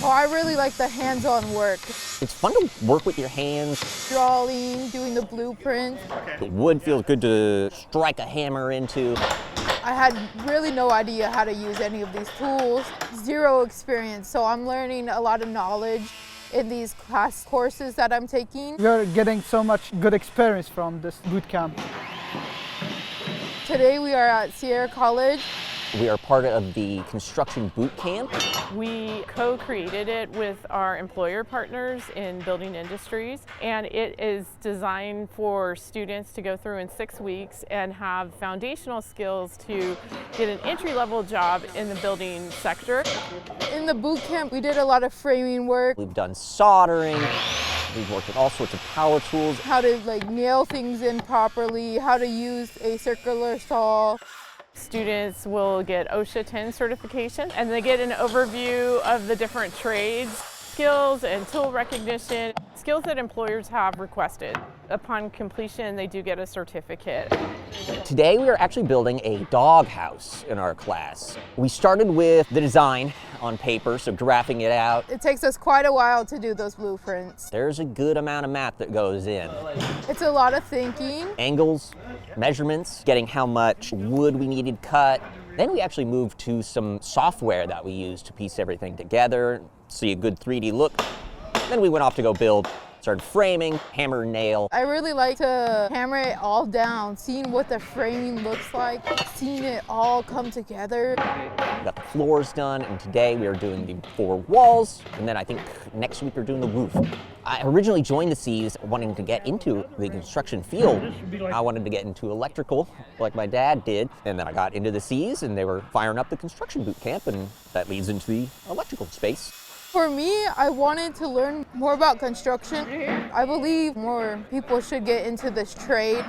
Oh, I really like the hands-on work. It's fun to work with your hands. Drawing, doing the blueprints. The wood feels good to strike a hammer into. I had really no idea how to use any of these tools. Zero experience, so I'm learning a lot of knowledge in these class courses that I'm taking. We're getting so much good experience from this boot camp. Today we are at Sierra College. We are part of the construction boot camp. We co-created it with our employer partners in building industries, and it is designed for students to go through in 6 weeks and have foundational skills to get an entry-level job in the building sector. In the boot camp, we did a lot of framing work. We've done soldering. We've worked with all sorts of power tools. How to nail things in properly, how to use a circular saw. Students will get OSHA 10 certification, and they get an overview of the different trades, skills and tool recognition, skills that employers have requested. Upon completion, they do get a certificate. Today we are actually building a dog house in our class. We started with the design on paper, so graphing it out. It takes us quite a while to do those blueprints. There's a good amount of math that goes in. It's a lot of thinking. Angles, measurements, getting how much wood we needed cut. Then we actually moved to some software that we use to piece everything together, see a good 3D look. Then we went off to go build, started framing, hammer, nail. I really like to hammer it all down, seeing what the framing looks like, seeing it all come together. We got the floors done, and today we are doing the 4 walls, and then I think next week we're doing the roof. I originally joined the C's wanting to get into the construction field. I wanted to get into electrical like my dad did, and then I got into the C's and they were firing up the construction boot camp, and that leads into the electrical space. For me, I wanted to learn more about construction. I believe more people should get into this trade.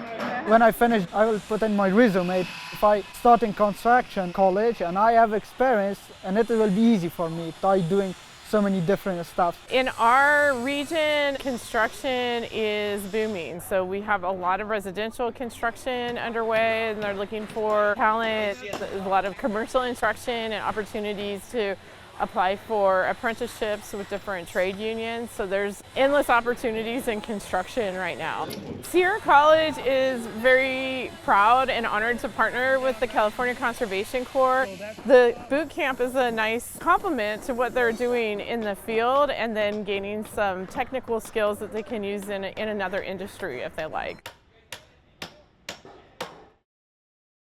When I finish, I will put in my resume. If I start in construction college and I have experience, and it will be easy for me by doing so many different stuff. In our region, construction is booming. So we have a lot of residential construction underway, and they're looking for talent. There's a lot of commercial instruction and opportunities to apply for apprenticeships with different trade unions. So there's endless opportunities in construction right now. Sierra College is very proud and honored to partner with the California Conservation Corps. The boot camp is a nice complement to what they're doing in the field, and then gaining some technical skills that they can use in another industry if they like.